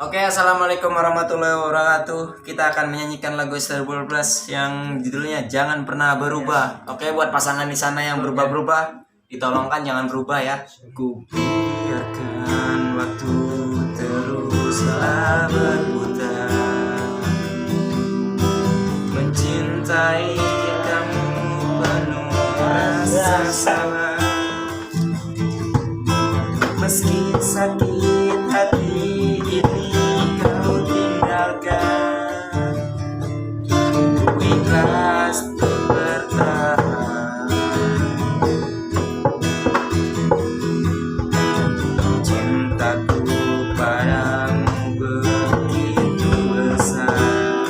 Oke, assalamualaikum warahmatullahi wabarakatuh. Kita akan menyanyikan lagu Star Plus yang judulnya Jangan Pernah Berubah. Oke, buat pasangan di sana yang berubah-berubah, ditolongkan jangan berubah ya. Ku biarkan waktu teruslah berputar, mencintai kamu penuh rasa salah. Meski sakit hati ini kau tinggalkan, ku ikhlas untuk bertahan. Cintaku padamu begitu besar,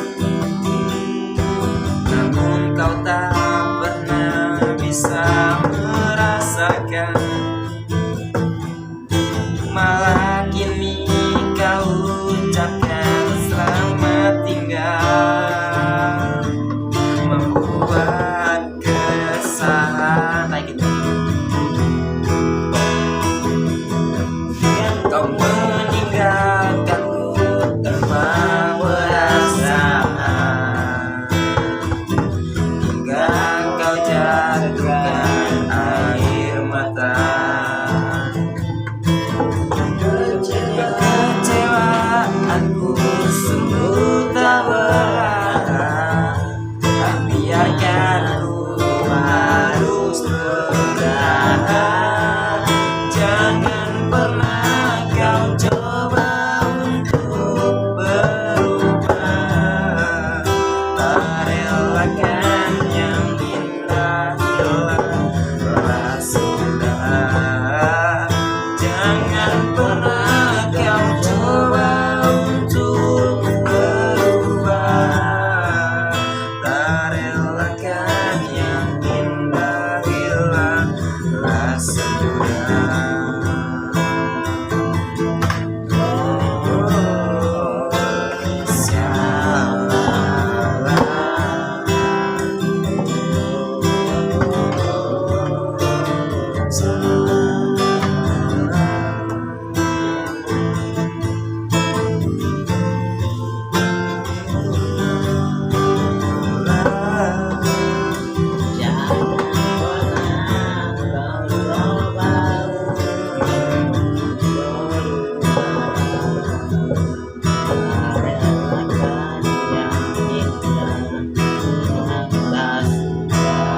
namun kau tak pernah bisa merasakan. Malah kini kau ucapkan selamat tinggal, membuat keresahan kayak gitu. Kau meninggalkanku tanpa perasaan, hingga kau jatuhkan air mata. Kekecewaanku sungguh tak berarti, biarkan ku harus bertahan. Jangan pernah kau coba untuk berubah, tak relakan yang indah hilang sudah. Jangan pernah kau coba untuk berubah, tak relakan yang indah hilang sudah.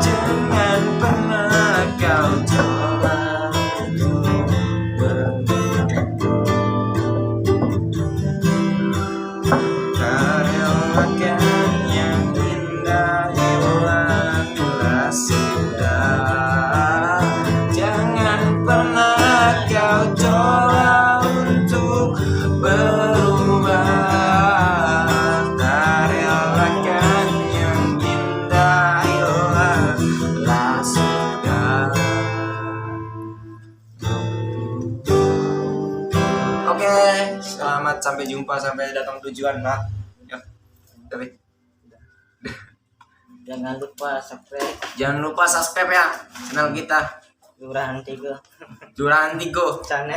Jangan pernah kau coba untuk merelakan yang indah hilang sudah. Jangan pernah kau coba untuk berubah, tak relakan yang indah hilang sudah. Oke, selamat sampai jumpa, sampai datang tujuan, Pak. Yuk, tapi Jangan lupa subscribe jangan lupa subscribe ya channel kita Kelurahan Tigo Kelurahan Tigo. sana.